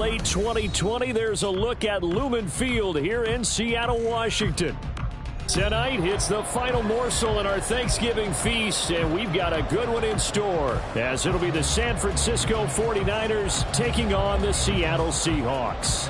Late 2020, there's a look at Lumen Field here in Seattle, Washington. Tonight, it's the final morsel in our Thanksgiving feast, and we've got a good one in store, as it'll be the San Francisco 49ers taking on the Seattle Seahawks.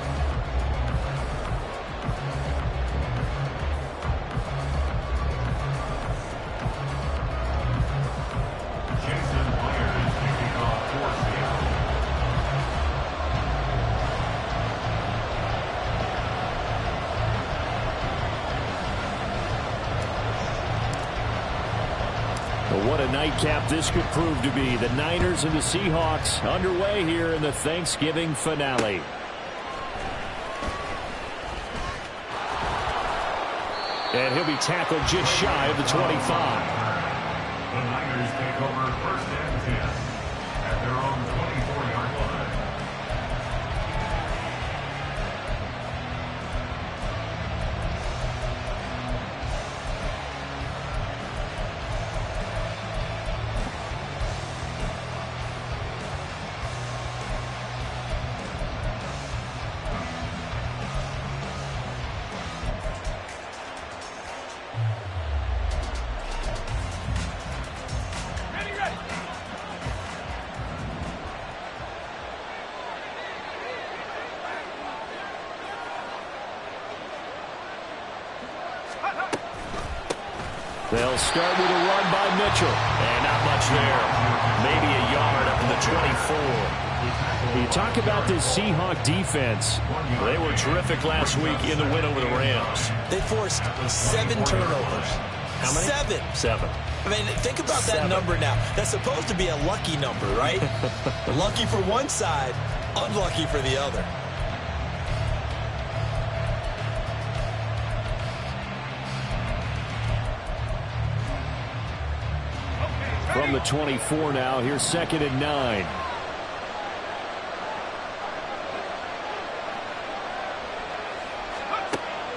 What a nightcap this could prove to be. The Niners and the Seahawks underway here in the Thanksgiving finale. And he'll be tackled just shy of the 25. The Niners take over first and 10 at their own 24-yard line. They'll start with a run by Mitchell. And not much there. Maybe a yard up in the 24. You talk about this Seahawk defense. They were terrific last week in the win over the Rams. They forced 7 turnovers. How many? 7. I mean, think about that number now. That's supposed to be a lucky number, right? Lucky for one side, unlucky for the other. From the 24 now, here's 2nd and 9.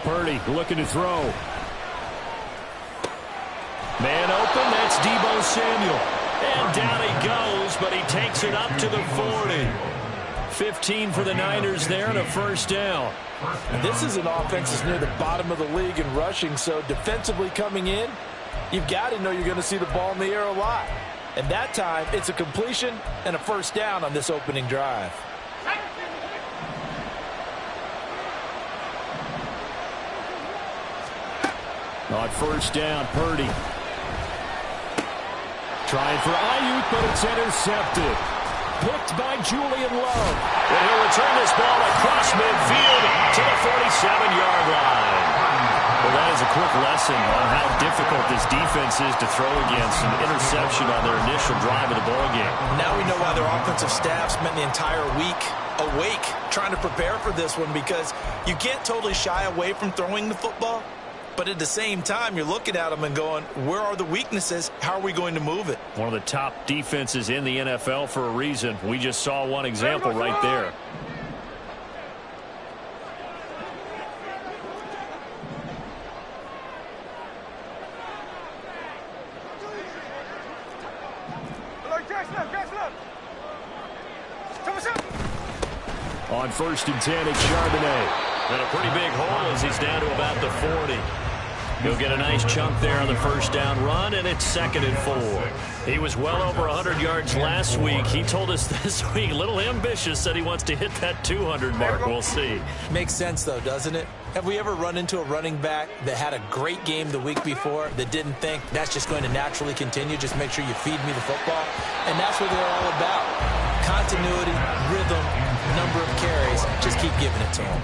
Purdy looking to throw. Man open, that's Deebo Samuel. And down he goes, but he takes it up to the 40. 15 for the Niners there and a first down. This is an offense that's near the bottom of the league in rushing, so defensively coming in, you've got to know you're going to see the ball in the air a lot. And that time, it's a completion and a first down on this opening drive. On first down, Purdy. Trying for Ayuk, but it's intercepted. Picked by Julian Love. And he'll return this ball across midfield to the 47-yard line. Well, that is a quick lesson on how difficult this defense is to throw against. An interception on their initial drive of the ballgame. Now we know why their offensive staff spent the entire week awake trying to prepare for this one, because you can't totally shy away from throwing the football. But at the same time, you're looking at them and going, where are the weaknesses? How are we going to move it? One of the top defenses in the NFL for a reason. We just saw one example right there. On 1st and 10, it's Charbonnet. And a pretty big hole as he's down to about the 40. He'll get a nice chunk there on the first down run, and it's 2nd and 4. He was well over 100 yards last week. He told us this week, a little ambitious, said he wants to hit that 200 mark. We'll see. Makes sense, though, doesn't it? Have we ever run into a running back that had a great game the week before that didn't think that's just going to naturally continue? Just make sure you feed me the football. And that's what they're all about. Continuity, rhythm, number of carries. Just keep giving it to them.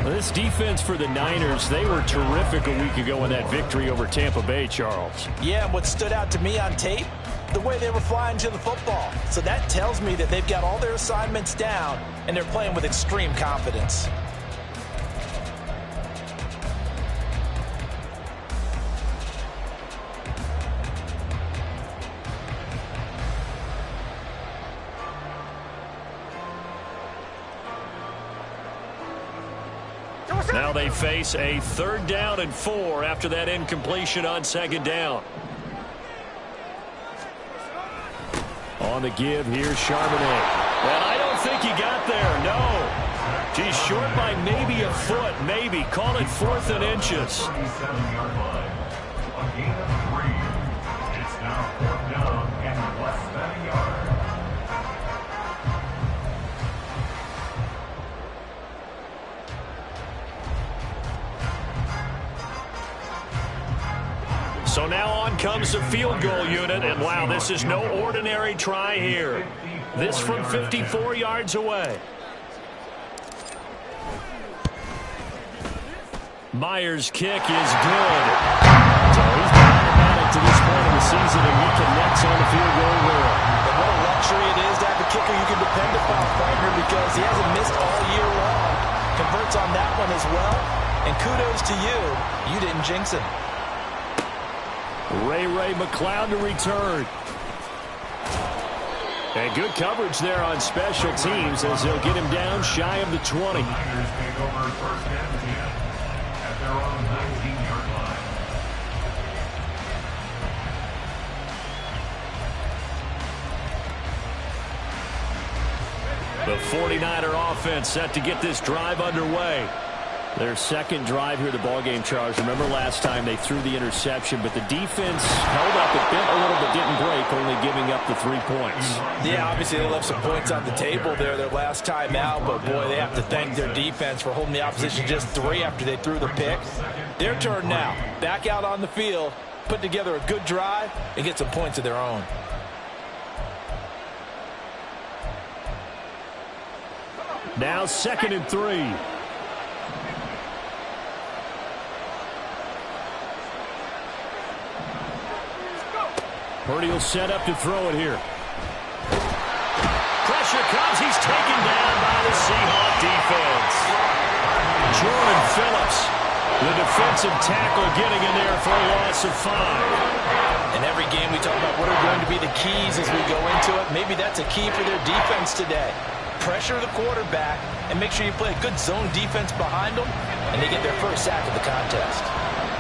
Well, this defense for the Niners, they were terrific a week ago in that victory over Tampa Bay, Charles. Yeah, and what stood out to me on tape, the way they were flying to the football. So that tells me that they've got all their assignments down, and they're playing with extreme confidence. Now they face a 3rd down and 4 after that incompletion on 2nd down. On the give, here's Charbonnet. And I don't think he got there, no. foot, maybe. Call it 4th and inches. 37-yard line. A gain of 3. It's now 4th down and less than a yard. So now on comes the field goal unit, and wow, this is no ordinary try here. This from 54 yards away. Myers' kick is good. So he's been automatic to this point of the season, and he connects on the field goal there. And what a luxury it is to have a kicker you can depend upon, partner, because he hasn't missed all year long. Converts on that one as well, and kudos to you. You didn't jinx him. Ray McCloud to return. And good coverage there on special teams as they'll get him down shy of the 20. The Niners take over 1st and 10 at their own 19-yard line. The 49er offense set to get this drive underway. Their second drive here of the ballgame, Charles. Remember last time they threw the interception, but the defense held up a bit, a little, but didn't break, only giving up the 3 points. Yeah, obviously they left some points on the table there their last time out, but boy, they have to thank their defense for holding the opposition just 3 after they threw the pick. Their turn now. Back out on the field, put together a good drive, and get some points of their own. Now 2nd and 3. Purdy will set up to throw it here. Pressure comes. He's taken down by the Seahawk defense. Jordan Phillips, the defensive tackle, getting in there for a loss of 5. In every game we talk about what are going to be the keys as we go into it. Maybe that's a key for their defense today. Pressure the quarterback and make sure you play a good zone defense behind them, and they get their first sack of the contest.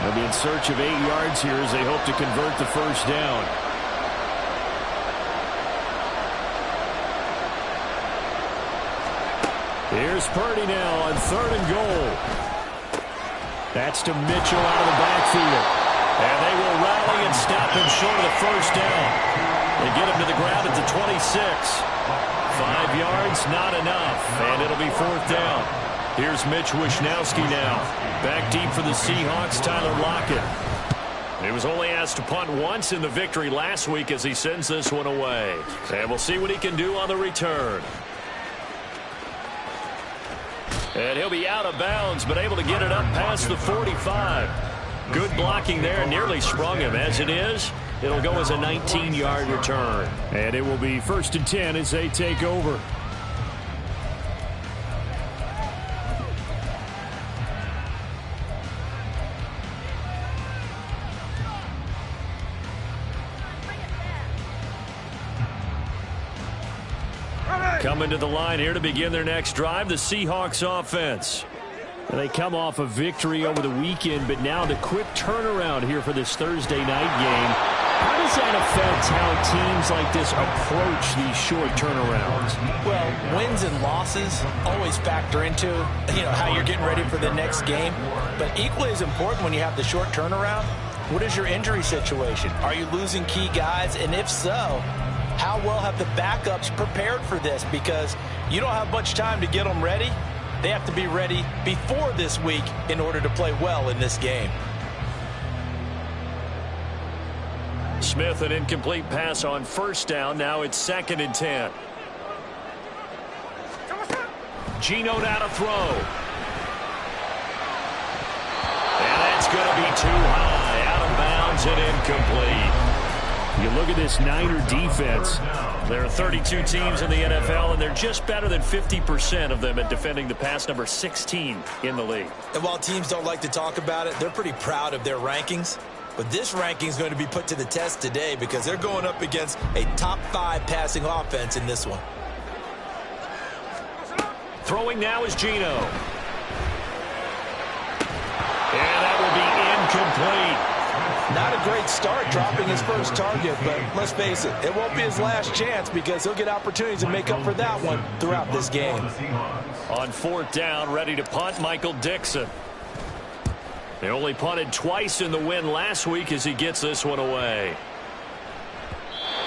They'll be in search of 8 yards here as they hope to convert the first down. Here's Purdy now on 3rd and goal. That's to Mitchell out of the backfield. And they will rally and stop him short of the first down. They get him to the ground at the 26. 5 yards, not enough. And it'll be 4th down. Here's Mitch Wishnowsky now. Back deep for the Seahawks, Tyler Lockett. He was only asked to punt once in the victory last week as he sends this one away. And we'll see what he can do on the return. And he'll be out of bounds, but able to get it up past the 45. Good blocking there, nearly sprung him. As it is, it'll go as a 19-yard return. And it will be 1st and 10 as they take over. Coming to the line here to begin their next drive, the Seahawks offense. They come off a victory over the weekend, but now the quick turnaround here for this Thursday night game. How does that affect how teams like this approach these short turnarounds? Well, wins and losses always factor into, how you're getting ready for the next game. But equally as important when you have the short turnaround, what is your injury situation? Are you losing key guys? And if so, how well have the backups prepared for this? Because you don't have much time to get them ready. They have to be ready before this week in order to play well in this game. Smith, an incomplete pass on 1st down. Now it's 2nd and 10. Geno now to throw. And that's going to be too high. Out of bounds and incomplete. You look at this Niner defense. There are 32 teams in the NFL, and they're just better than 50% of them at defending the pass, number 16 in the league. And while teams don't like to talk about it, they're pretty proud of their rankings. But this ranking is going to be put to the test today because they're going up against a top 5 passing offense in this one. Throwing now is Geno. And that will be incomplete. Not a great start dropping his first target, but let's face it, it won't be his last chance because he'll get opportunities to make up for that one throughout this game. On fourth down, ready to punt, Michael Dixon. They only punted twice in the win last week as he gets this one away.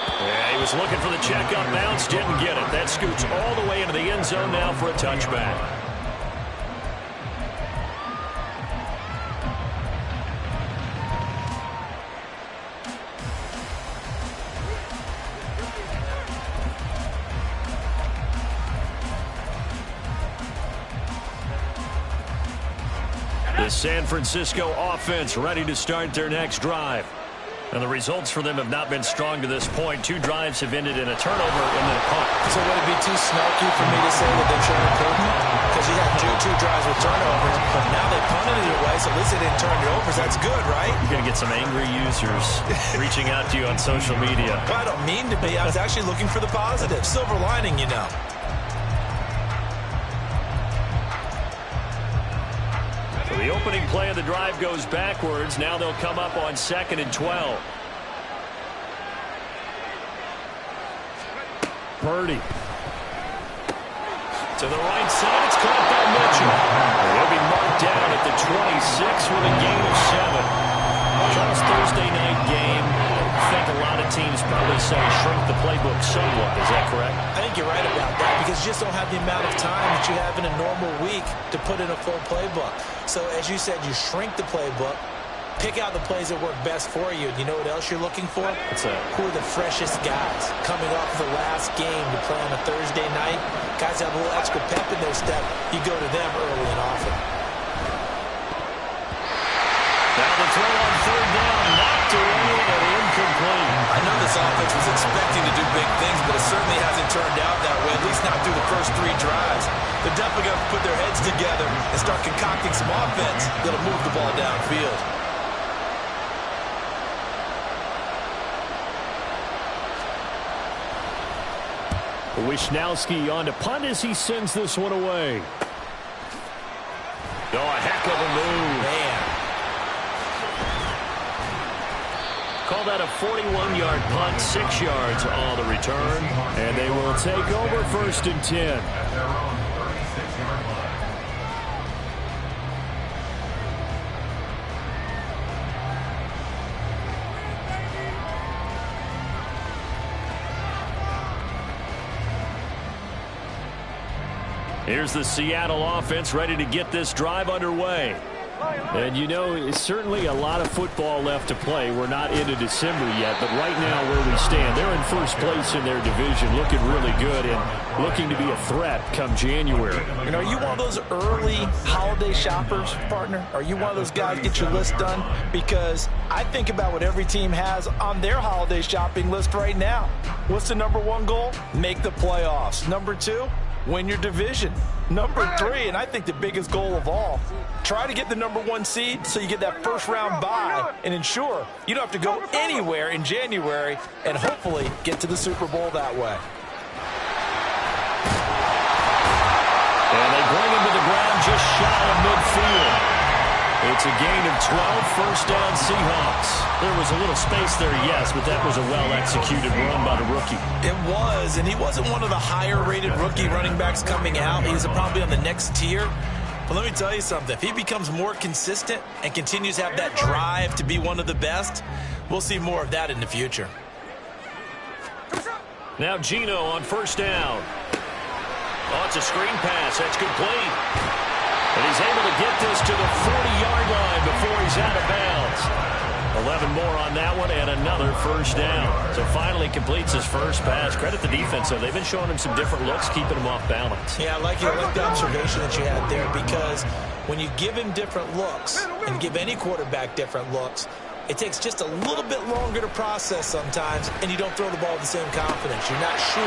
Yeah, he was looking for the check up bounce, didn't get it. That scoots all the way into the end zone now for a touchback. The San Francisco offense ready to start their next drive. And the results for them have not been strong to this point. 2 drives have ended in a turnover and then a punt. So would it be too snarky for me to say that they've shown improvement? Because you had 2 drives with turnovers, but now they punted it away, so at least they didn't turn it over. So that's good, right? You're going to get some angry users reaching out to you on social media. I don't mean to be. I was actually looking for the positive. Silver lining, you know. So the opening play of the drive goes backwards. Now they'll come up on 2nd and 12. Purdy. To the right side. It's caught by Mitchell. He'll be marked down at the 26 with a gain of 7. Charles, Thursday night game. I think a lot of teams probably say shrink the playbook somewhat. Is that correct? I think you're right about that because you just don't have the amount of time that you have in a normal week to put in a full playbook. So as you said, you shrink the playbook, pick out the plays that work best for you. And you know what else you're looking for? What's that? Who are the freshest guys coming off the last game to play on a Thursday night? Guys have a little extra pep in their step. You go to them early and often. Now the throw on 3rd down, knocked away and incomplete. I know this offense was expecting to do big things, but it certainly hasn't turned out that way, at least not through the first 3 drives. They're definitely going to put their heads together and start concocting some offense that'll move the ball downfield. Wishnowski on to punt as he sends this one away. Oh, a heck of a move. Man. Call that a 41-yard punt, 6 yards on the return. And they will take over 1st and 10. At their own 36-yard line. Here's the Seattle offense ready to get this drive underway. And, you know, it's certainly a lot of football left to play. We're not into December yet, but right now where we stand, they're in first place in their division, looking really good and looking to be a threat come January. You know, are you one of those early holiday shoppers, partner? Are you one of those guys get your list done? Because I think about what every team has on their holiday shopping list right now. What's the #1 goal? Make the playoffs. #2, win your division. #3, and I think the biggest goal of all, try to get the #1 seed so you get that first-round bye and ensure you don't have to go anywhere in January and hopefully get to the Super Bowl that way. And they bring him to the ground just shy of midfield. It's a gain of 12, first down Seahawks. There was a little space there, yes, but that was a well-executed run by the rookie. It was, and he wasn't one of the higher-rated rookie running backs coming out. He's probably on the next tier. But let me tell you something. If he becomes more consistent and continues to have that drive to be one of the best, we'll see more of that in the future. Now Geno on first down. Oh, it's a screen pass. That's complete. And he's able to get this to the 40-yard line before he's out of bounds. 11 more on that one and another first down. So finally completes his first pass. Credit the defense, though. They've been showing him some different looks, keeping him off balance. Yeah, I like the observation that you had there, because when you give him different looks and give any quarterback different looks, it takes just a little bit longer to process sometimes, and you don't throw the ball with the same confidence. You're not sure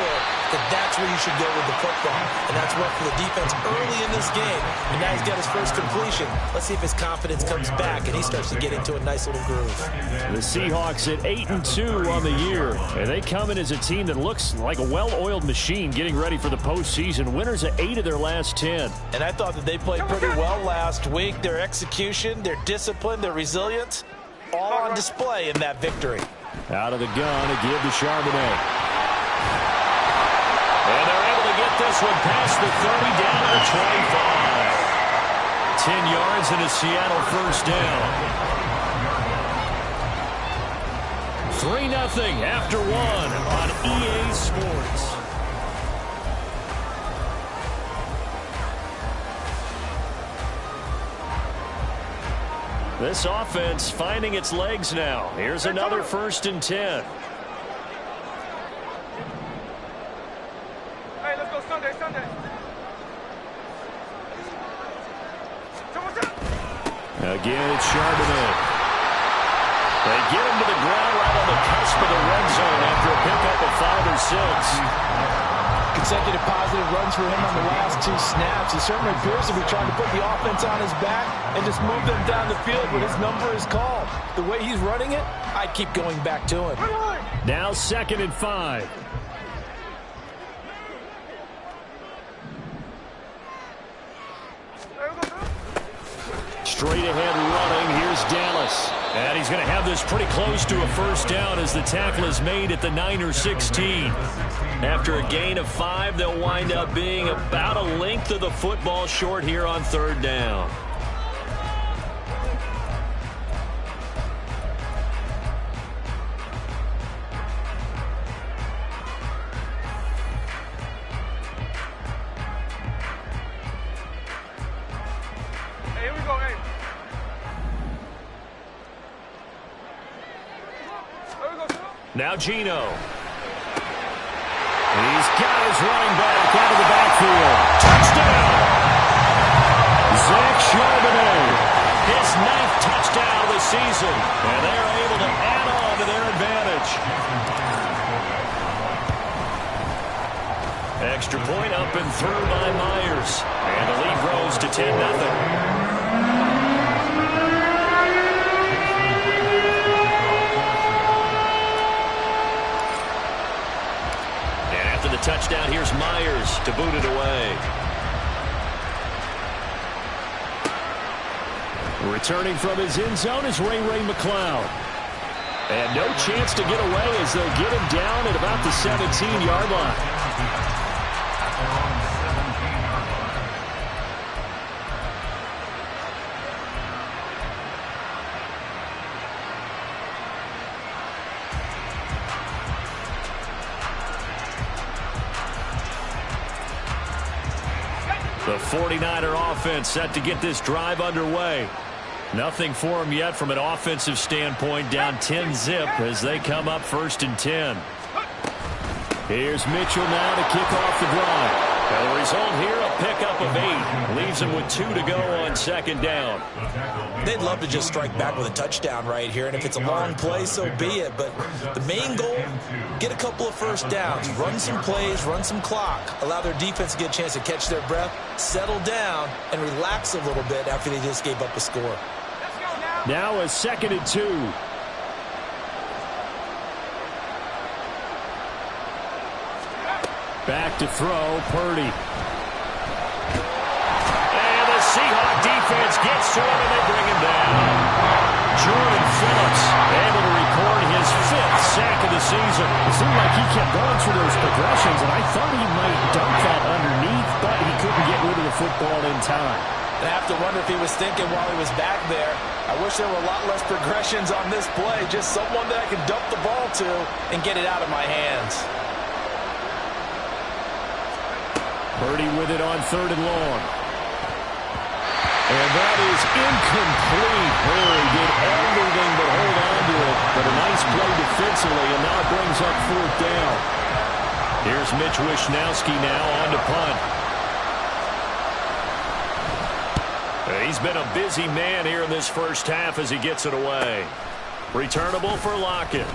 that that's where you should go with the football, and that's worked for the defense early in this game. And now he's got his first completion. Let's see if his confidence comes back and he starts to get into a nice little groove. The Seahawks at 8-2 on the year, and they come in as a team that looks like a well-oiled machine getting ready for the postseason. Winners of 8 of their last 10. And I thought that they played pretty well last week. Their execution, their discipline, their resilience, all on display in that victory. Out of the gun, a give to Charbonnet. And they're able to get this one past the 30, down to the 25. 10 yards and a Seattle first down. 3-0 after one on EA Sports. This offense finding its legs now. Here's another 1st and 10. Hey, let's go Sunday. Again, it's Charbonnet. They get him to the ground right on the cusp of the red zone after a pickup of 5 or 6. Consecutive positive runs for him on the last 2 snaps. He certainly appears to be trying to put the offense on his back and just move them down the field when his number is called. The way he's running it, I keep going back to him. Now 2nd and 5. Straight ahead running. Here's Dallas. And he's going to have this pretty close to a first down as the tackle is made at the Niner 16. After a gain of 5, they'll wind up being about a length of the football short here on 3rd down. Now Geno. He's got his running back out of the backfield. Touchdown! Zach Charbonnet. His 9th touchdown of the season. And they're able to add on to their advantage. Extra point up and through by Myers. And the lead grows to 10-0. Touchdown. Here's Myers to boot it away. Returning from his end zone is Ray McCloud. And no chance to get away as they'll get him down at about the 17-yard line. The 49er offense set to get this drive underway. Nothing for them yet from an offensive standpoint, down 10-0 as they come up 1st and 10. Here's Mitchell now to kick off the drive. And the result here, a pickup of 8. Leaves them with 2 to go on 2nd down. They'd love to just strike back with a touchdown right here, and if it's a long play, so be it. But the main goal, get a couple of first downs, run some plays, run some clock, allow their defense to get a chance to catch their breath, settle down, and relax a little bit after they just gave up a score. Now a 2nd and 2. Back to throw, Purdy. And the Seahawk defense gets to him, and they bring him down. Jordan Phillips able to record his 5th sack of the season. It seemed like he kept going through those progressions, and I thought he might dunk that underneath, but he couldn't get rid of the football in time. And I have to wonder if he was thinking while he was back there, I wish there were a lot less progressions on this play, just someone that I can dump the ball to and get it out of my hands. Purdy with it on 3rd and long. And that is incomplete. Purdy did everything but hold on to it. But a nice play defensively, and now it brings up 4th down. Here's Mitch Wishnowsky now on to punt. He's been a busy man here in this first half as he gets it away. Returnable for Lockett.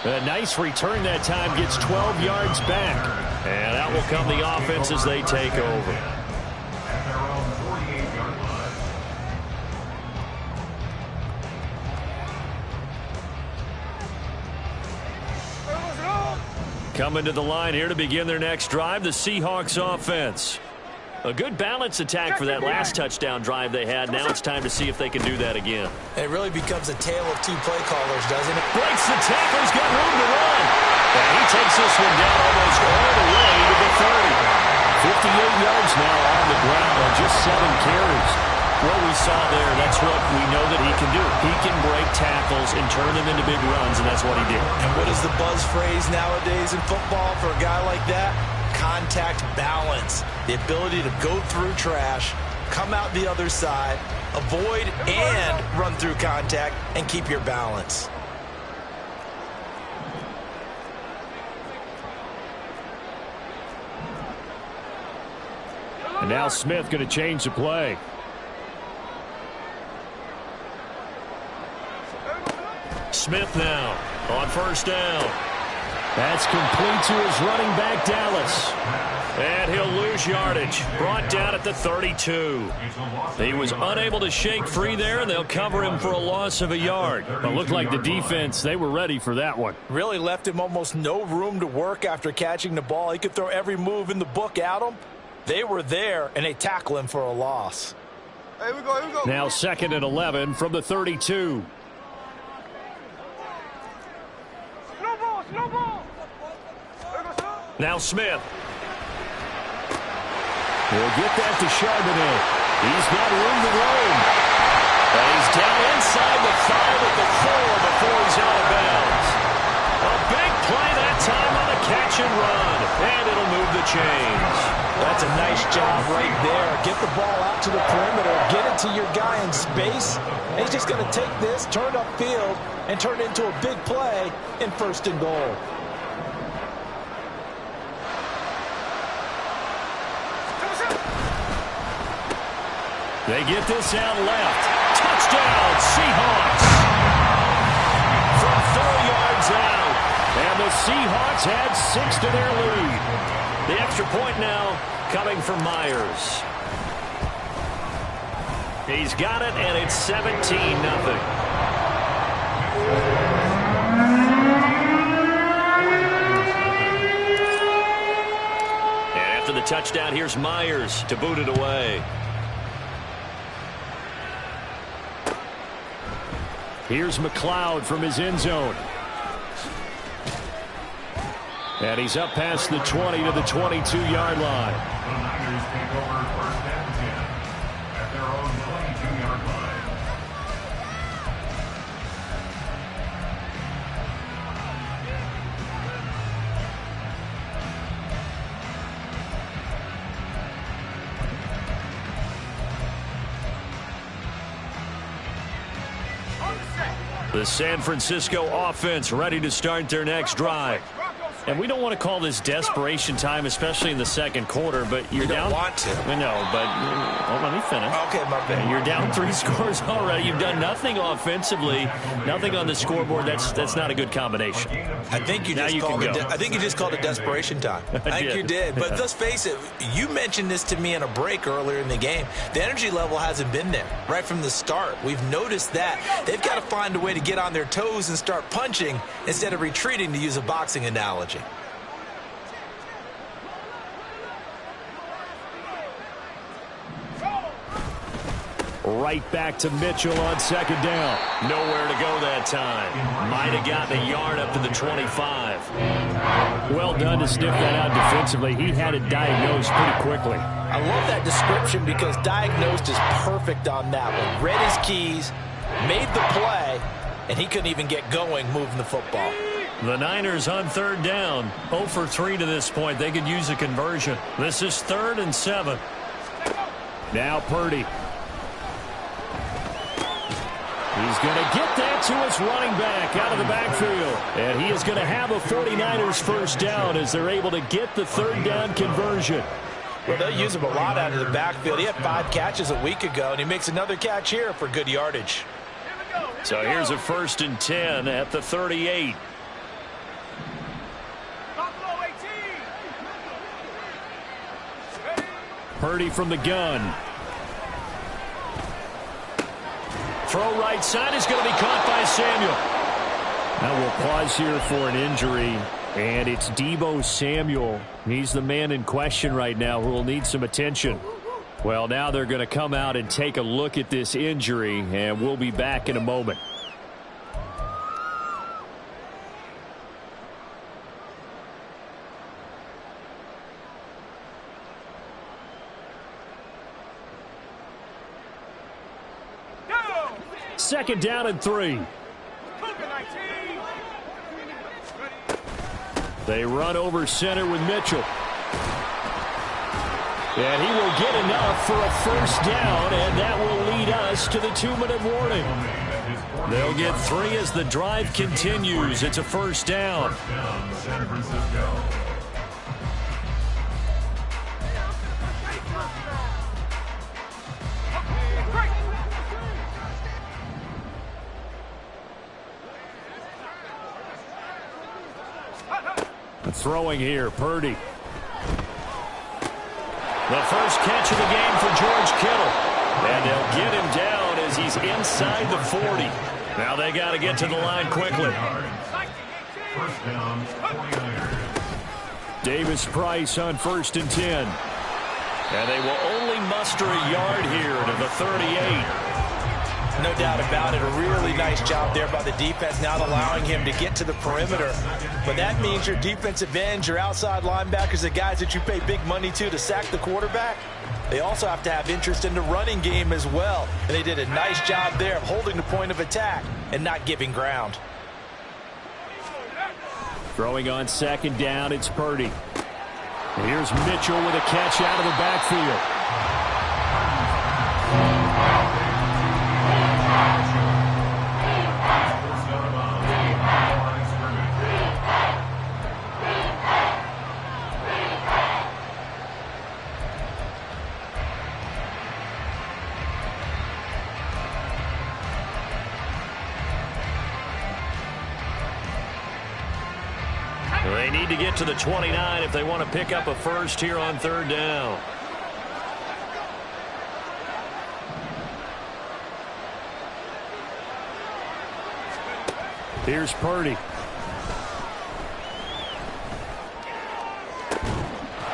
A nice return that time, gets 12 yards back. And out will come the offense as they take over. At their own 48-yard line. Coming to the line here to begin their next drive, the Seahawks offense. A good balance attack for that last touchdown drive they had. Now it's time to see if they can do that again. It really becomes a tale of two play callers, doesn't it? Breaks the tackle. He's got room to run. And he takes this one down almost all the way to the 30. 58 yards now on the ground on just 7 carries. What we saw there, that's what we know that he can do. He can break tackles and turn them into big runs, and that's what he did. And what is the buzz phrase nowadays in football for a guy like that? Contact balance. The ability to go through trash, come out the other side, avoid and run through contact, and keep your balance. And now Smith going to change the play. Smith now on first down. That's complete to his running back, Dallas. And he'll lose yardage. Brought down at the 32. He was unable to shake free there, and they'll cover him for a loss of a yard. But looked like the defense, they were ready for that one. Really left him almost no room to work after catching the ball. He could throw every move in the book at him. They were there, and they tackle him for a loss. Here we go. Now 2nd and 11 from the 32. Slow ball. Now Smith. We'll get that to Charbonnet. He's got room to roam. And he's down inside the 5 at the 4 before he's out of bounds. A big play that time on a catch and run. And it'll move the chains. That's a nice job right there. Get the ball out to the perimeter. Get it to your guy in space. And he's just going to take this, turn upfield, and turn it into a big play in 1st and goal. They get this out left. Touchdown, Seahawks. From 4 yards out. And the Seahawks add 6 to their lead. The extra point now coming from Myers. He's got it, and it's 17-0. And after the touchdown, here's Myers to boot it away. Here's McLeod from his end zone. And he's up past the 20 to the 22-yard line. The Niners take over 1st and 10 at their own 22-yard line. The San Francisco offense ready to start their next drive. And we don't want to call this desperation time, especially in the 2nd quarter, but you're down. Don't want to. I know, but let me finish. Okay, my bad. You're down 3 scores already. You've done nothing offensively, nothing on the scoreboard. That's not a good combination. I think you just called it desperation time. I think you did. But let's face it, you mentioned this to me in a break earlier in the game. The energy level hasn't been there right from the start. We've noticed that. They've got to find a way to get on their toes and start punching instead of retreating, to use a boxing analogy. Right back to Mitchell on 2nd down. Nowhere to go that time. Might have gotten a yard up to the 25. Well done to sniff that out defensively. He had it diagnosed pretty quickly. I love that description because diagnosed is perfect on that one. Read his keys, made the play, and he couldn't even get going moving the football. The Niners on 3rd down. 0 for 3 to this point. They could use a conversion. This is 3rd and 7. Now Purdy. He's going to get that to his running back out of the backfield. And he is going to have a 49ers first down as they're able to get the 3rd down conversion. Well, they'll use him a lot out of the backfield. He had 5 catches a week ago, and he makes another catch here for good yardage. So here's a 1st and 10 at the 38. Purdy from the gun. Throw right side is going to be caught by Samuel. Now we'll pause here for an injury. And it's Deebo Samuel. He's the man in question right now who will need some attention. Well, now they're going to come out and take a look at this injury, and we'll be back in a moment. Second down and 3. They run over center with Mitchell. And he will get enough for a first down, and that will lead us to the 2-minute warning. They'll get 3 as the drive continues. It's a first down. San Francisco. Throwing here, Purdy. The first catch of the game for George Kittle. And they'll get him down as he's inside the 40. Now they got to get to the line quickly. First down, 49ers. Davis Price on 1st and 10. And they will only muster a yard here to the 38. No doubt about it. A really nice job there by the defense, not allowing him to get to the perimeter. But that means your defensive ends, your outside linebackers, the guys that you pay big money to sack the quarterback, they also have to have interest in the running game as well. And they did a nice job there of holding the point of attack and not giving ground. Throwing on 2nd down, it's Purdy. And here's Mitchell with a catch out of the backfield. They need to get to the 29 if they want to pick up a first here on 3rd down. Here's Purdy.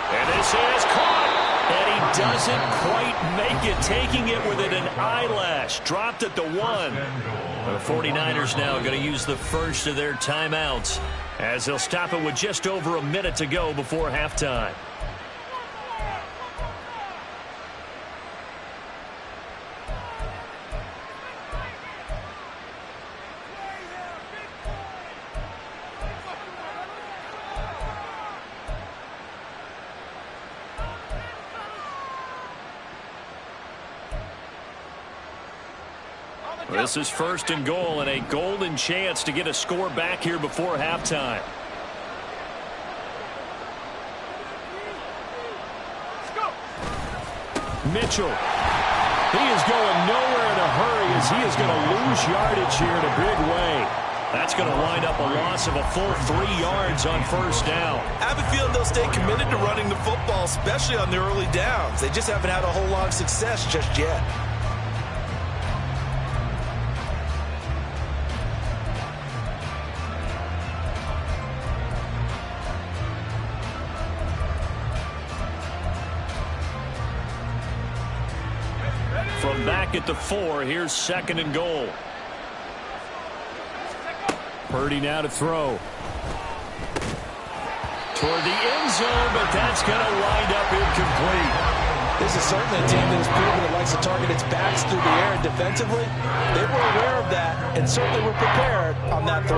And this is caught. And he doesn't quite make it, taking it within an eyelash. Dropped at the 1. The 49ers now going to use the first of their timeouts, as they'll stop it with just over a minute to go before halftime. This is 1st and goal, and a golden chance to get a score back here before halftime. Mitchell. He is going nowhere in a hurry as he is going to lose yardage here in a big way. That's going to wind up a loss of a full 3 yards on 1st down. I have a feeling they'll stay committed to running the football, especially on the early downs. They just haven't had a whole lot of success just yet. From back at the 4, here's 2nd and goal. Purdy now to throw. Toward the end zone, but that's going to wind up incomplete. This is certainly a team that has proven it likes to target its backs through the air, and defensively, they were aware of that and certainly were prepared on that throw.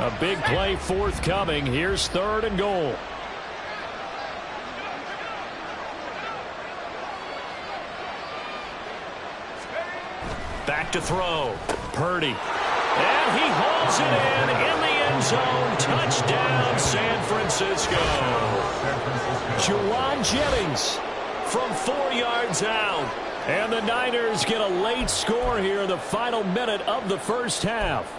A big play forthcoming. Here's 3rd and goal. Back to throw. Purdy. And he hauls it in the end zone. Touchdown, San Francisco. Juwan Jennings from 4 yards out. And the Niners get a late score here in the final minute of the first half.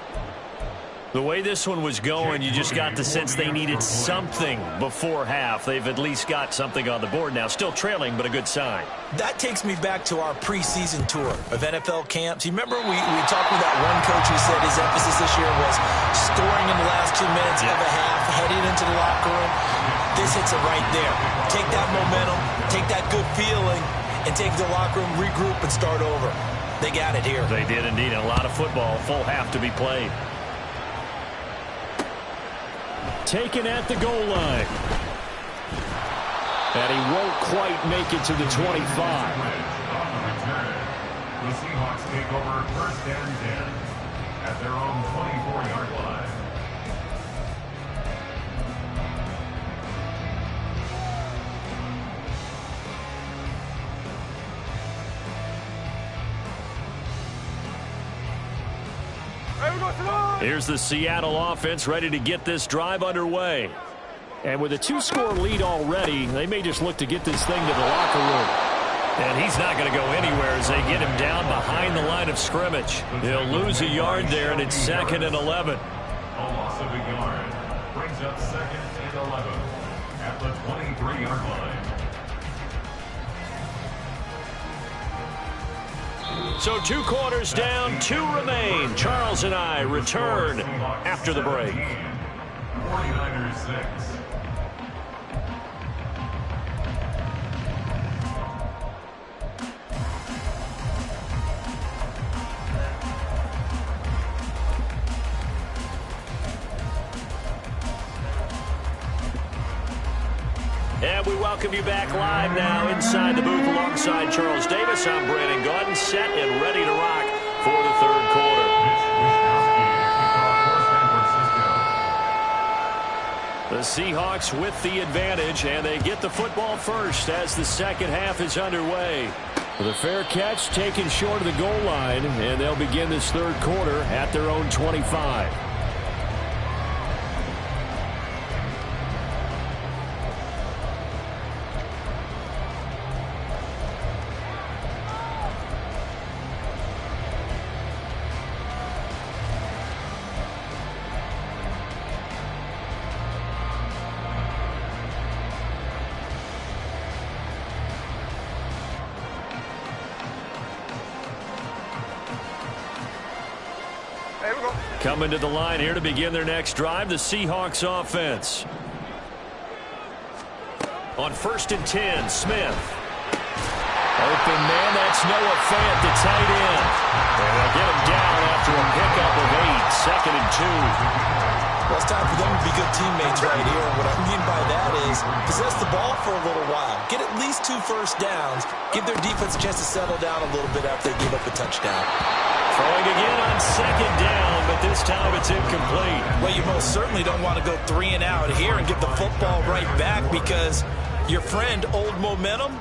The way this one was going, you just got the sense they needed something before half. They've at least got something on the board now. Still trailing, but a good sign. That takes me back to our preseason tour of NFL camps. You remember we talked with that one coach who said his emphasis this year was scoring in the last 2 minutes of a half, heading into the locker room. This hits it right there. Take that momentum, take that good feeling, and take the locker room, regroup, and start over. They got it here. They did indeed. A lot of football, full half to be played. Taken at the goal line. And he won't quite make it to the 25. The Seahawks take over 1st and 10 at their own 24-yard line. Here's the Seattle offense ready to get this drive underway. And with a 2-score lead already, they may just look to get this thing to the locker room. And he's not going to go anywhere as they get him down behind the line of scrimmage. He'll lose a yard there, and it's 2nd and 11. A loss of a yard brings up 2nd and 11 at the 23-yard line. So 2 quarters down, 2 remain. Charles and I return after the break. 49ers 6. And we welcome you back live now inside the booth alongside Charles Davis. I'm Brandon Gaudin, set and ready to rock for the 3rd quarter. The Seahawks with the advantage, and they get the football first as the 2nd half is underway. With a fair catch taken short of the goal line, and they'll begin this 3rd quarter at their own 25. Coming to the line here to begin their next drive, the Seahawks offense. On 1st and 10, Smith. Open man, that's Noah Fant, the tight end. And they'll get him down after a pickup of 8, 2nd and 2. Well, it's time for them to be good teammates right here. And what I mean by that is possess the ball for a little while. Get at least 2 first downs. Give their defense a chance to settle down a little bit after they give up a touchdown. Throwing again on 2nd down, but this time it's incomplete. Well, you most certainly don't want to go 3 and out here and give the football right back because your friend, Old Momentum,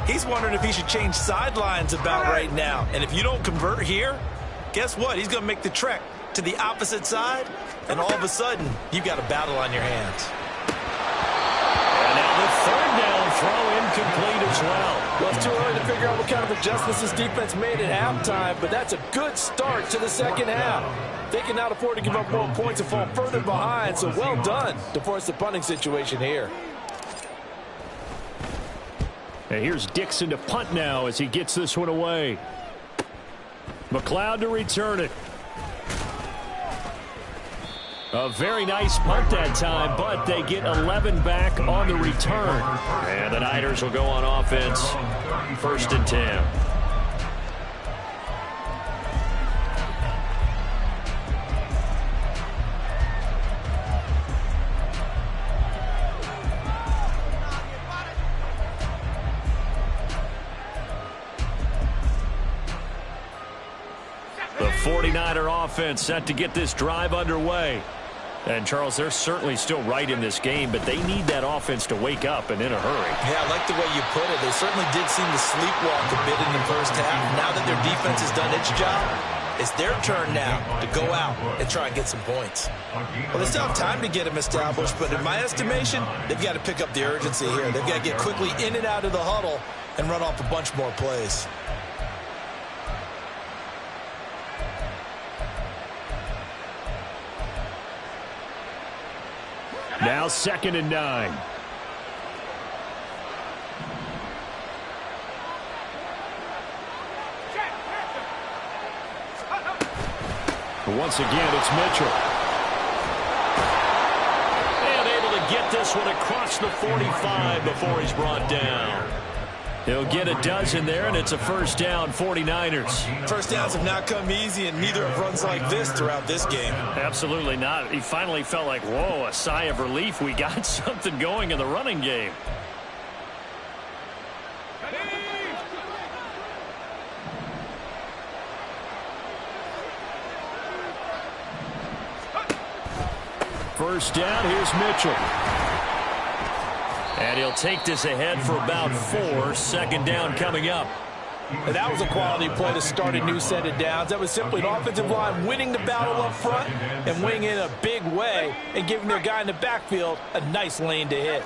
he's wondering if he should change sidelines about right now. And if you don't convert here, guess what? He's going to make the trek to the opposite side, and all of a sudden, you've got a battle on your hands. And now the 3rd down throw incomplete as well. Well, it's too early to figure out what kind of adjustments this defense made at halftime, but that's a good start to the 2nd half. They can now afford to give up more points and fall further behind, so well done to force the punting situation here. And here's Dixon to punt now as he gets this one away. McLeod to return it. A very nice punt that time, but they get 11 back on the return. And the Niners will go on offense. 1st and 10. The 49er offense set to get this drive underway. And, Charles, they're certainly still right in this game, but they need that offense to wake up and in a hurry. Yeah, I like the way you put it. They certainly did seem to sleepwalk a bit in the 1st half. Now that their defense has done its job, it's their turn now to go out and try and get some points. Well, they still have time to get them established, but in my estimation, they've got to pick up the urgency here. They've got to get quickly in and out of the huddle and run off a bunch more plays. Now 2nd and 9. Once again, it's Mitchell. And able to get this one across the 45 before he's brought down. He'll get a dozen there, and it's a first down, 49ers. First downs have not come easy, and neither have runs like this throughout this game. Absolutely not. He finally felt like, whoa, a sigh of relief. We got something going in the running game. First down, here's Mitchell. And he'll take this ahead for about 4. 2nd down coming up. And that was a quality play to start a new set of downs. That was simply an offensive line winning the battle up front and winning in a big way and giving their guy in the backfield a nice lane to hit.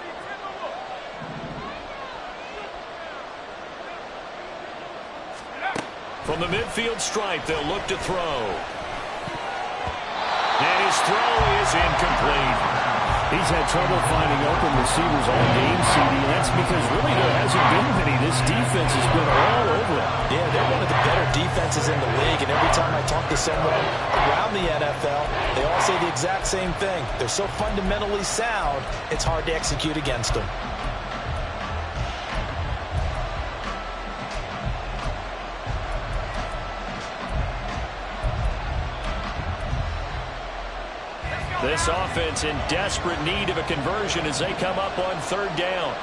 From the midfield stripe, they'll look to throw. And his throw is incomplete. He's had trouble finding open receivers all game, CD. That's because really there hasn't been many. This defense has been all over it. Yeah, they're one of the better defenses in the league, and every time I talk to someone around the NFL, they all say the exact same thing. They're so fundamentally sound, it's hard to execute against them. This offense in desperate need of a conversion as they come up on 3rd down.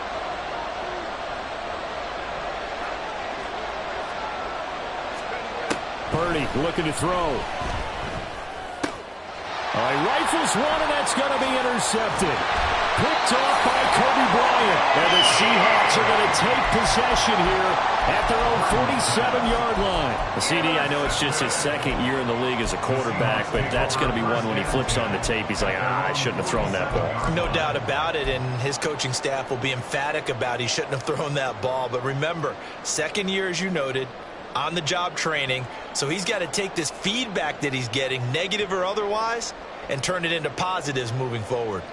Purdy looking to throw. He rifles one, and that's going to be intercepted. Picked off by Kobe Bryant. And the Seahawks are going to take possession here at their own 47-yard line. CD, I know it's just his 2nd year in the league as a quarterback, but that's going to be one when he flips on the tape. He's like, I shouldn't have thrown that ball. No doubt about it, and his coaching staff will be emphatic about he shouldn't have thrown that ball. But remember, 2nd year, as you noted, on-the-job training, so he's got to take this feedback that he's getting, negative or otherwise, and turn it into positives moving forward.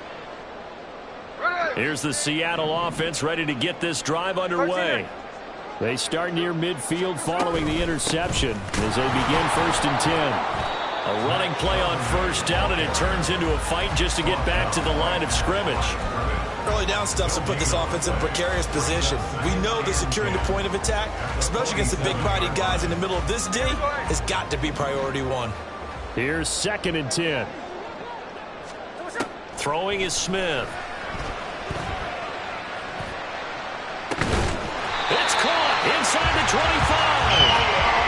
Here's the Seattle offense ready to get this drive underway. They start near midfield following the interception as they begin 1st and 10. A running play on 1st down, and it turns into a fight just to get back to the line of scrimmage. Early down stuff's to put this offense in a precarious position. We know that securing the point of attack, especially against the big-bodied guys in the middle of this D, has got to be priority 1. Here's 2nd and 10. Throwing is Smith. It's caught inside the 25.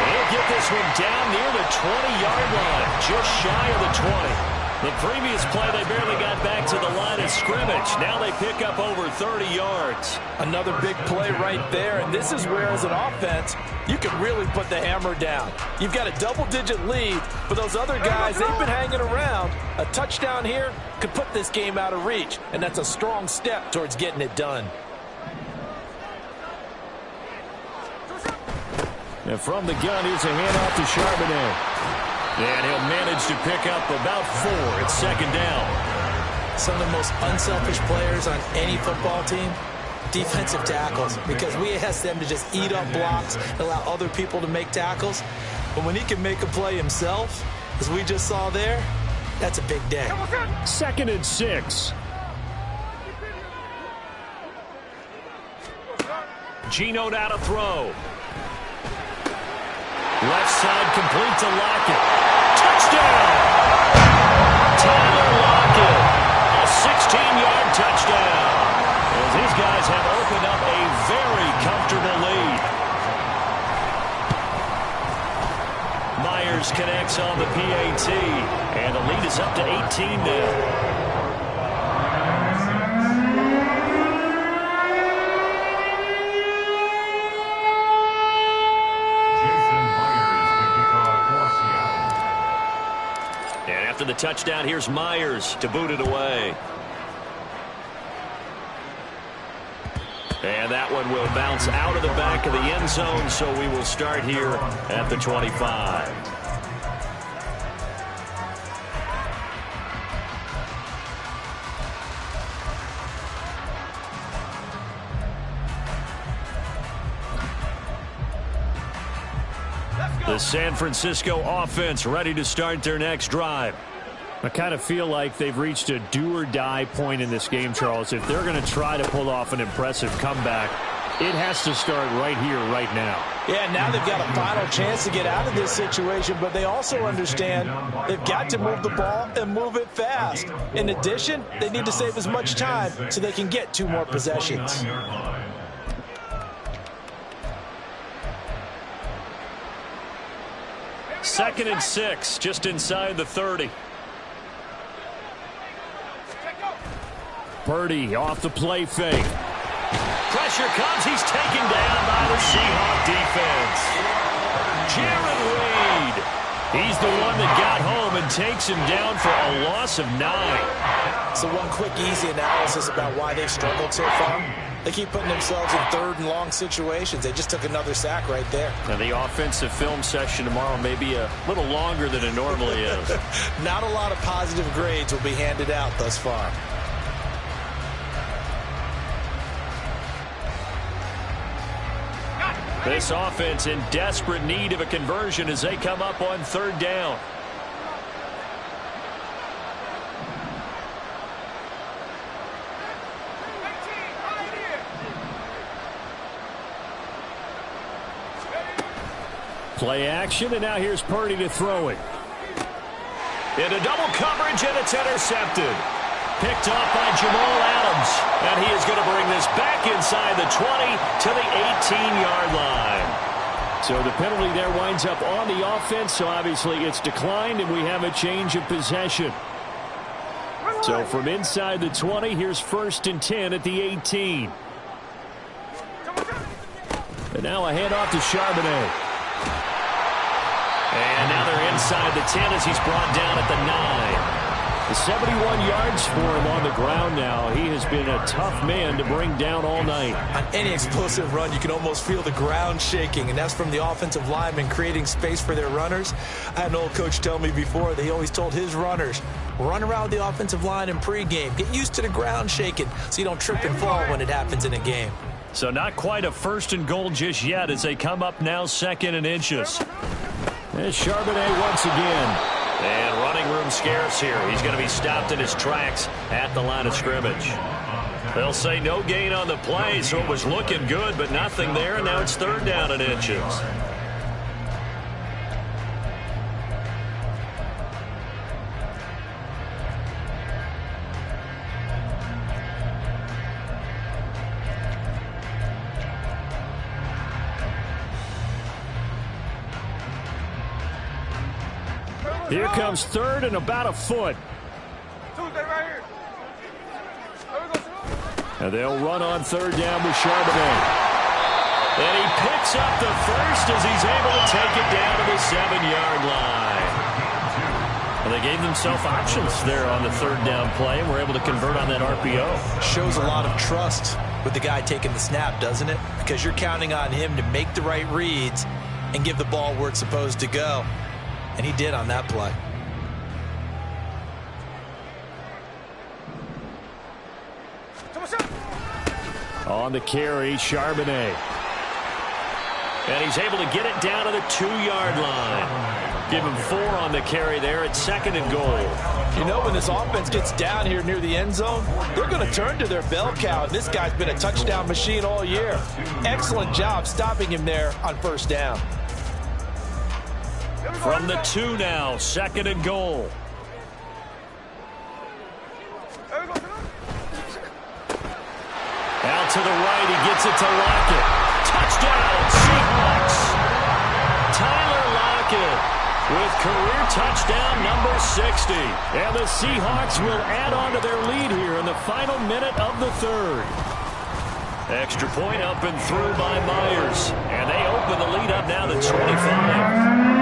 They'll get this one down near the 20-yard line, just shy of the 20. The previous play, they barely got back to the line of scrimmage. Now they pick up over 30 yards. Another big play right there, and this is where, as an offense, you can really put the hammer down. You've got a double-digit lead, but those other guys, they've been hanging around. A touchdown here could put this game out of reach, and that's a strong step towards getting it done. And from the gun, here's a handoff to Charbonnet. And he'll manage to pick up about 4 at 2nd down. Some of the most unselfish players on any football team, defensive tackles, because we ask them to just eat up blocks and allow other people to make tackles. But when he can make a play himself, as we just saw there, that's a big day. 2nd and 6. Geno now to throw. Left side complete to Lockett. Touchdown! Tyler Lockett. A 16-yard touchdown. As these guys have opened up a very comfortable lead. Myers connects on the PAT. And the lead is up to 18 now. After the touchdown, here's Myers to boot it away. And that one will bounce out of the back of the end zone, so we will start here at the 25. The San Francisco offense ready to start their next drive. I kind of feel like they've reached a do-or-die point in this game, Charles. If they're going to try to pull off an impressive comeback, it has to start right here, right now. Yeah, now they've got a final chance to get out of this situation, but they also understand they've got to move the ball and move it fast. In addition, they need to save as much time so they can get 2 more possessions. Second and 6, just inside the 30. Purdy off the play fake. Pressure comes. He's taken down by the Seahawk defense. Jared Reed. He's the one that got home and takes him down for a loss of 9. So one quick, easy analysis about why they've struggled so far. They keep putting themselves in 3rd and long situations. They just took another sack right there. Now the offensive film session tomorrow may be a little longer than it normally is. Not a lot of positive grades will be handed out thus far. This offense in desperate need of a conversion as they come up on 3rd down. Play action, and now here's Purdy to throw it. Into double coverage, and it's intercepted. Picked off by Jamal Adams. And he is going to bring this back inside the 20 to the 18-yard line. So the penalty there winds up on the offense, so obviously it's declined, and we have a change of possession. So from inside the 20, here's 1st and 10 at the 18. And now a handoff to Charbonnet. And now they're inside the 10 as he's brought down at the 9. 71 yards for him on the ground now. He has been a tough man to bring down all night. On any explosive run, you can almost feel the ground shaking, and that's from the offensive linemen creating space for their runners. I had an old coach tell me before, they always told his runners, run around the offensive line in pregame. Get used to the ground shaking so you don't trip and fall when it happens in a game. So not quite a 1st and goal just yet as they come up now 2nd and inches. And Charbonnet once again. And running room scarce here. He's going to be stopped in his tracks at the line of scrimmage. They'll say no gain on the play, so it was looking good, but nothing there, and now it's 3rd down and inches. Here comes 3rd and about a foot. And they'll run on 3rd down with Charbonnet. And he picks up the first as he's able to take it down to the 7-yard line. And they gave themselves options there on the 3rd down play and were able to convert on that RPO. Shows a lot of trust with the guy taking the snap, doesn't it? Because you're counting on him to make the right reads and give the ball where it's supposed to go. And he did on that play. On the carry, Charbonnet. And he's able to get it down to the 2-yard line. Give him 4 on the carry there at 2nd and goal. You know, when this offense gets down here near the end zone, they're going to turn to their bell cow. This guy's been a touchdown machine all year. Excellent job stopping him there on 1st down. From the 2 now, 2nd and goal. Out to the right, he gets it to Lockett. Touchdown, Seahawks. Tyler Lockett with career touchdown number 60. And the Seahawks will add on to their lead here in the final minute of the 3rd. Extra point up and through by Myers. And they open the lead up now to 25.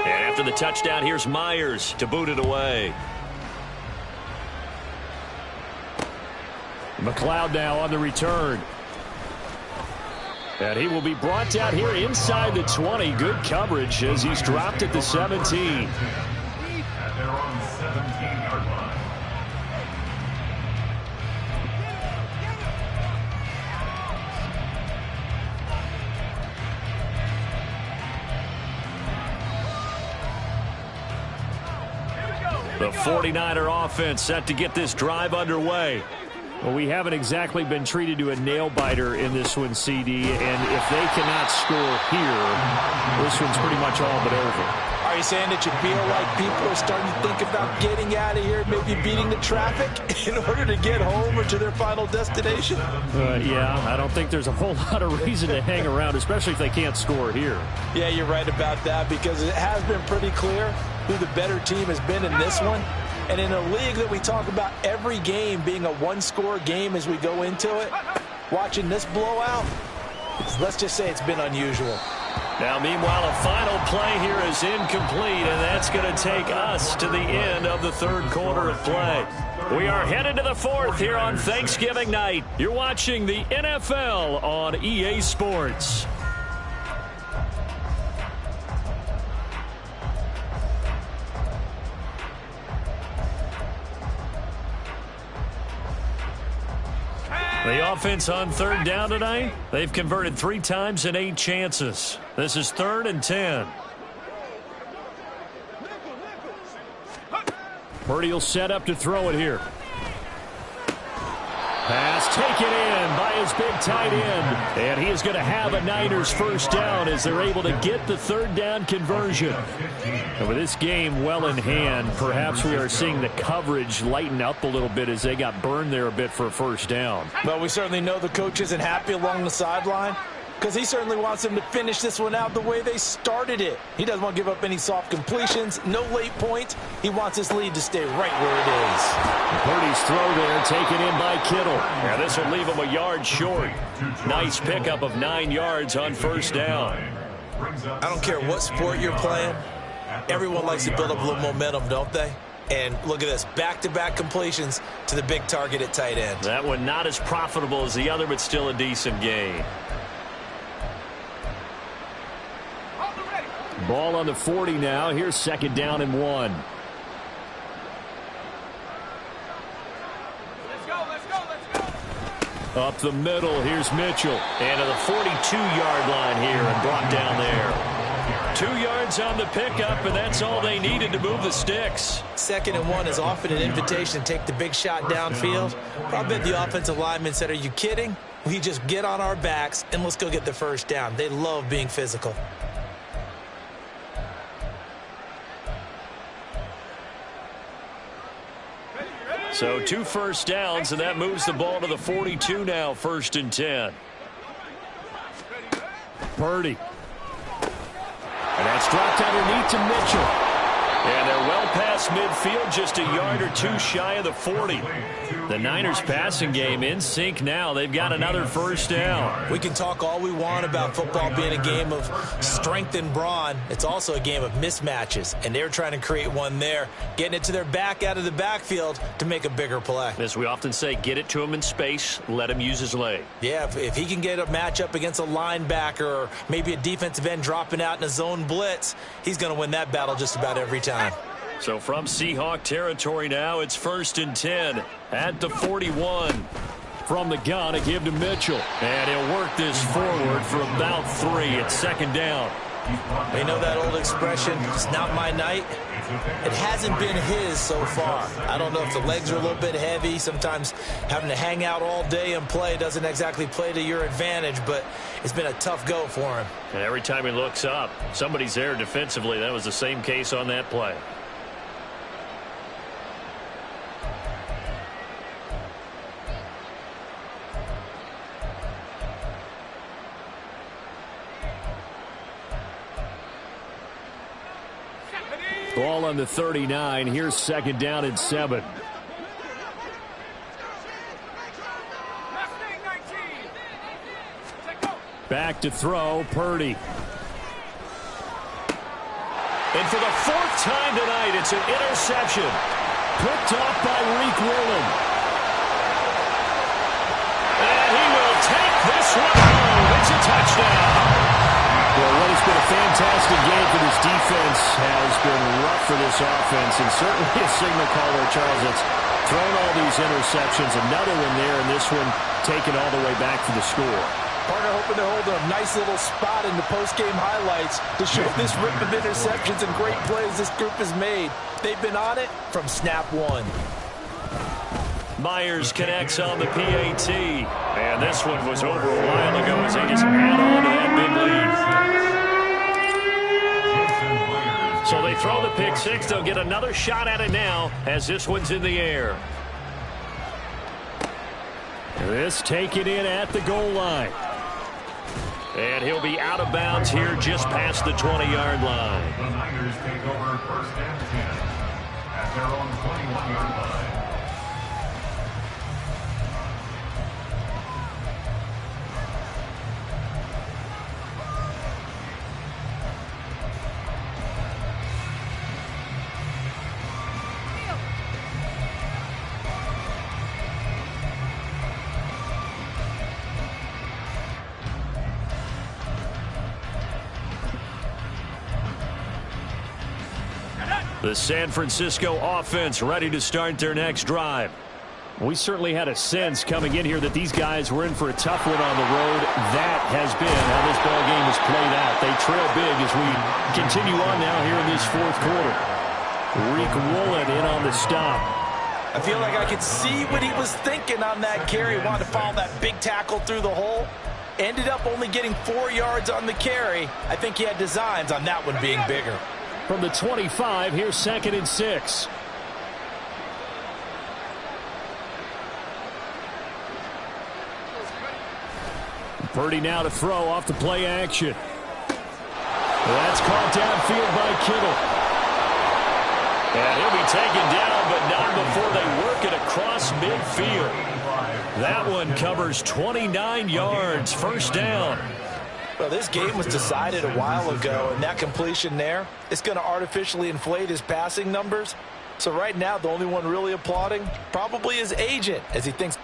And after the touchdown, here's Myers to boot it away. McLeod now on the return. And he will be brought down here inside the 20. Good coverage as he's dropped at the 17. At their own 17-yard line. The 49er offense set to get this drive underway. Well, we haven't exactly been treated to a nail-biter in this one, CD, and if they cannot score here, this one's pretty much all but over. Are you saying that you feel like people are starting to think about getting out of here, maybe beating the traffic in order to get home or to their final destination? Yeah, I don't think there's a whole lot of reason to hang around, especially if they can't score here. Yeah, you're right about that, because it has been pretty clear who the better team has been in this one. And in a league that we talk about every game being a one-score game as we go into it, watching this blowout, let's just say it's been unusual. Now, meanwhile, a final play here is incomplete, and that's going to take us to the end of the third quarter of play. We are headed to the fourth here on Thanksgiving night. You're watching the NFL on EA Sports. The offense on third down tonight, they've converted 3 times in 8 chances. This is 3rd and 10. Purdy will set up to throw it here. Pass taken in by his big tight end. And he is going to have a Niners first down as they're able to get the third down conversion. And with this game well in hand, perhaps we are seeing the coverage lighten up a little bit as they got burned there a bit for a first down. Well, we certainly know the coach isn't happy along the sideline, because he certainly wants them to finish this one out the way they started it. He doesn't want to give up any soft completions, no late points. He wants his lead to stay right where it is. Purdy's throw there taken in by Kittle. Yeah, this will leave him a yard short. Nice pickup of 9 yards on first down. I don't care what sport you're playing. Everyone likes to build up a little momentum, don't they? And look at this, back-to-back completions to the big target at tight end. That one not as profitable as the other, but still a decent gain. Ball on the 40 now. Here's 2nd down and 1. Up the middle, here's Mitchell. And to the 42-yard line here and brought down there. 2 yards on the pickup, and that's all they needed to move the sticks. 2nd and 1 is often an invitation to take the big shot downfield. I bet the offensive lineman said, are you kidding? We just get on our backs and let's go get the first down. They love being physical. So 2 first downs, and that moves the ball to the 42 now, 1st and 10. Purdy. And that's dropped underneath to Mitchell. And they're well past midfield, just a yard or 2 shy of the 40. The Niners passing game in sync now. They've got another first down. We can talk all we want about football being a game of strength and brawn. It's also a game of mismatches, and they're trying to create one there, getting it to their back out of the backfield to make a bigger play. As we often say, get it to him in space, let him use his leg. Yeah, if he can get a matchup against a linebacker or maybe a defensive end dropping out in a zone blitz, he's going to win that battle just about every time. So from Seahawk territory now, it's 1st and 10 at the 41. From the gun, a give to Mitchell. And he'll work this forward for about 3. It's 2nd down. You know that old expression, it's not my night? It hasn't been his so far. I don't know if the legs are a little bit heavy. Sometimes having to hang out all day and play doesn't exactly play to your advantage, but it's been a tough go for him. And every time he looks up, somebody's there defensively. That was the same case on that play. Ball on the 39. Here's 2nd down and 7. Back to throw, Purdy. And for the 4th time tonight, it's an interception. Picked off by Reek Willen. And he will take this one home. It's a touchdown. Well, what has been a fantastic game for this defense has been rough for this offense, and certainly a signal caller, Charles, that's thrown all these interceptions. Another one there, and this one taken all the way back for the score. Partner hoping to hold a nice little spot in the post-game highlights to show this rip of interceptions and great plays this group has made. They've been on it from snap one. Myers connects on the PAT. And this one was over a while ago as they just add on to that big lead. So they throw the pick six. They'll get another shot at it now as this one's in the air. This taken in at the goal line. And he'll be out of bounds here just past the 20-yard line. The Niners take over first and 10 at their own 21-yard line. The San Francisco offense ready to start their next drive. We certainly had a sense coming in here that these guys were in for a tough one on the road. That has been how this ball game has played out. They trail big as we continue on now here in this fourth quarter. Riq Woolen in on the stop. I feel like I could see what he was thinking on that carry. Wanted to follow that big tackle through the hole. Ended up only getting 4 yards on the carry. I think he had designs on that one being bigger. From the 25, here's 2nd and 6. Purdy now to throw off the play action. That's caught downfield by Kittle. And he'll be taken down, but not before they work it across midfield. That one covers 29 yards, first down. Well, this game was decided a while ago, and that completion there is going to artificially inflate his passing numbers. So right now, the only one really applauding probably his agent as he thinks.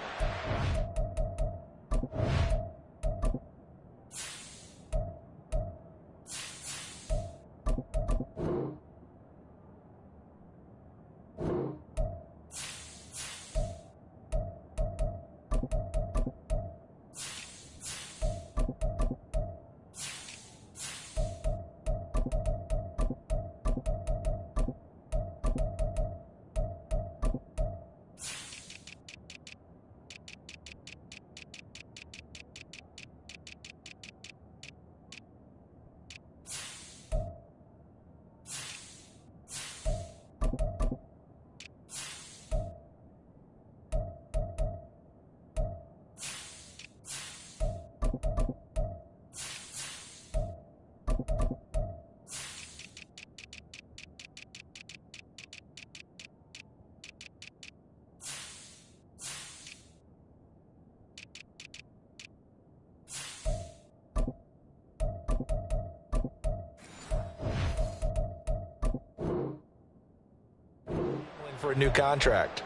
For a new contract.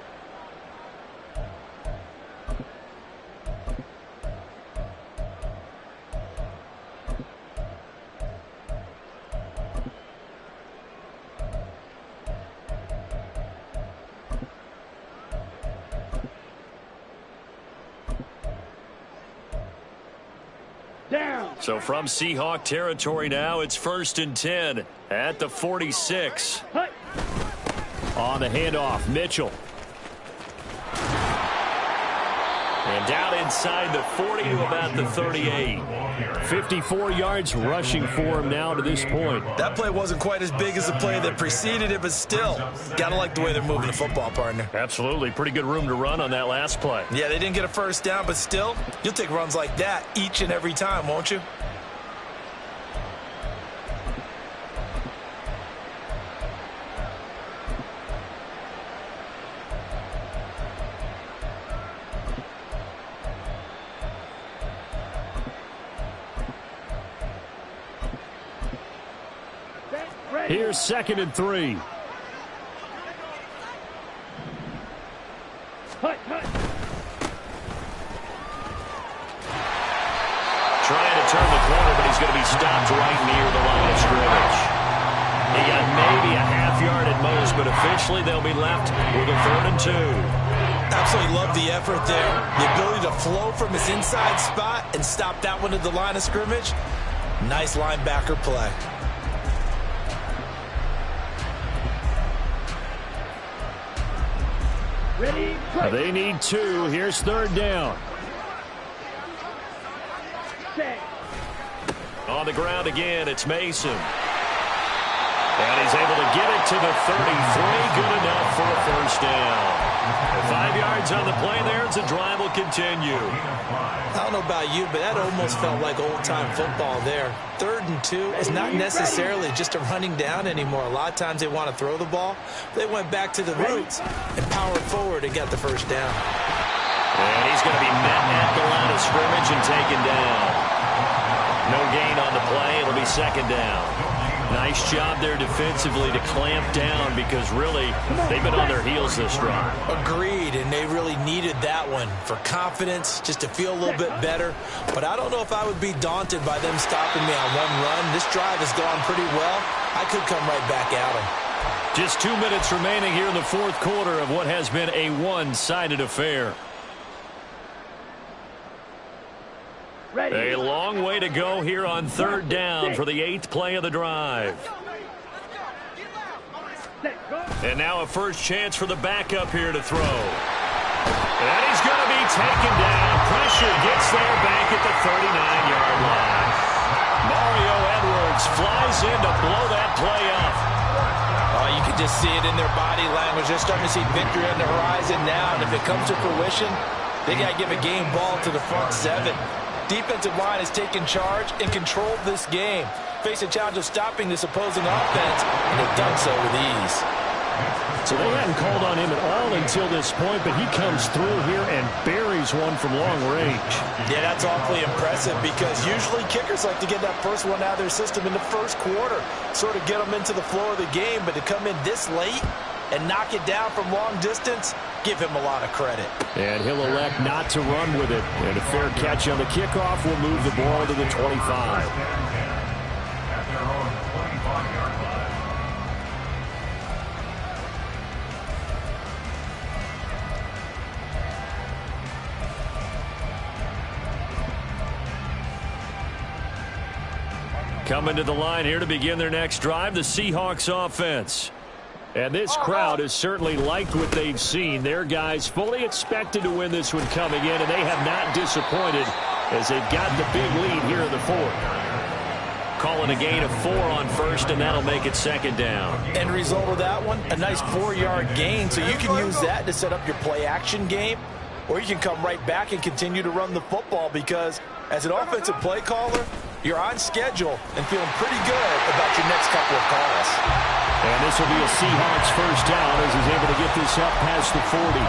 So from Seahawk territory now, it's 1st and 10 at the 46. On the handoff, Mitchell. And down inside the 40 to about the 38. 54 yards rushing for him now to this point. That play wasn't quite as big as the play that preceded it, but still, gotta like the way they're moving the football, partner. Absolutely. Pretty good room to run on that last play. Yeah, they didn't get a first down, but still, you'll take runs like that each and every time, won't you? Here's 2nd and 3. Trying to turn the corner, but he's going to be stopped right near the line of scrimmage. He got maybe a half yard at most, but officially they'll be left with a 3rd and 2. Absolutely love the effort there. The ability to flow from his inside spot and stop that one at the line of scrimmage. Nice linebacker play. They need 2. Here's 3rd down. On the ground again, it's Mason. And he's able to get it to the 33. Good enough for a 1st down. 5 yards on the play there as the drive will continue. I don't know about you, but that almost felt like old-time football there. 3rd and 2 is not necessarily just a running down anymore. A lot of times they want to throw the ball. They went back to the roots and powered forward and got the 1st down. And he's going to be met at the line of scrimmage and taken down. No gain on the play. It'll be 2nd down. Nice job there defensively to clamp down because really they've been on their heels this drive. Agreed, and they really needed that one for confidence, just to feel a little bit better. But I don't know if I would be daunted by them stopping me on one run. This drive has gone pretty well. I could come right back at them. Just 2 minutes remaining here in the 4th quarter of what has been a one-sided affair. A long way to go here on 3rd down for the 8th play of the drive. And now a first chance for the backup here to throw. And he's going to be taken down. Pressure gets there back at the 39-yard line. Mario Edwards flies in to blow that play up. You can just see it in their body language. They're starting to see victory on the horizon now. And if it comes to fruition, they got to give a game ball to the front 7. Defensive line has taken charge and controlled this game. Face a challenge of stopping this opposing offense, and they've done so with ease. So they hadn't called on him at all until this point, but he comes through here and buries one from long range. Yeah, that's awfully impressive because usually kickers like to get that first one out of their system in the 1st quarter, sort of get them into the flow of the game, but to come in this late and knock it down from long distance, give him a lot of credit. And he'll elect not to run with it. And a fair catch on the kickoff will move the ball to the 25. At their own 25-yard line. Coming to the line here to begin their next drive, the Seahawks offense. And this crowd has certainly liked what they've seen. Their guys fully expected to win this one coming in, and they have not disappointed as they've got the big lead here in the 4th. Calling a gain of 4 on 1st, and that'll make it 2nd down. End result of that one, a nice 4-yard gain, so you can use that to set up your play-action game, or you can come right back and continue to run the football because as an offensive play caller, you're on schedule and feeling pretty good about your next couple of calls. And this will be a Seahawks 1st down as he's able to get this up past the 40.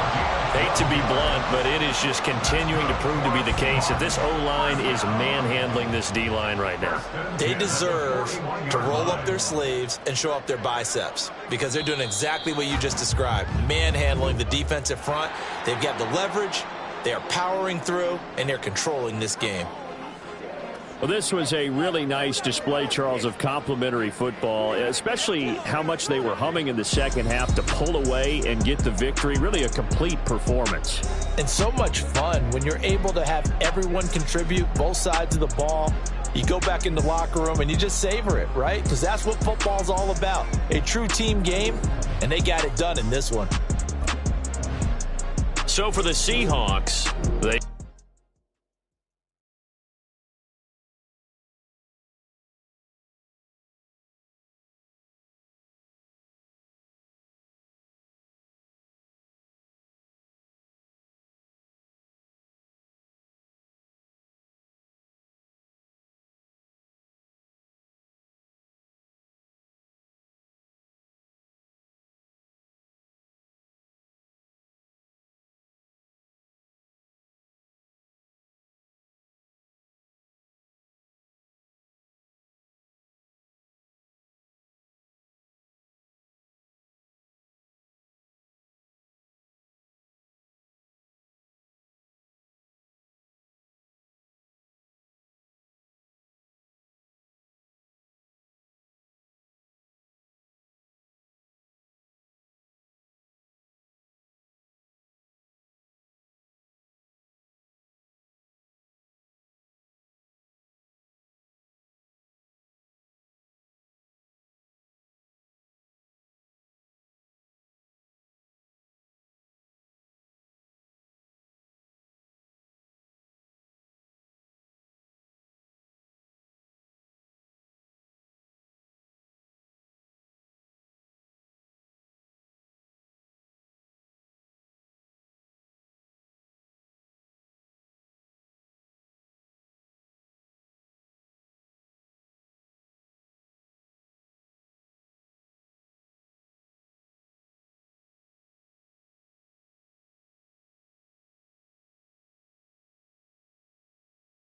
Hate to be blunt, but it is just continuing to prove to be the case that this O-line is manhandling this D-line right now. They deserve to roll up their sleeves and show up their biceps because they're doing exactly what you just described, manhandling the defensive front. They've got the leverage, they are powering through, and they're controlling this game. Well, this was a really nice display, Charles, of complimentary football, especially how much they were humming in the 2nd half to pull away and get the victory. Really a complete performance. And so much fun when you're able to have everyone contribute, both sides of the ball. You go back in the locker room and you just savor it, right? Because that's what football's all about. A true team game, and they got it done in this one. So for the Seahawks, they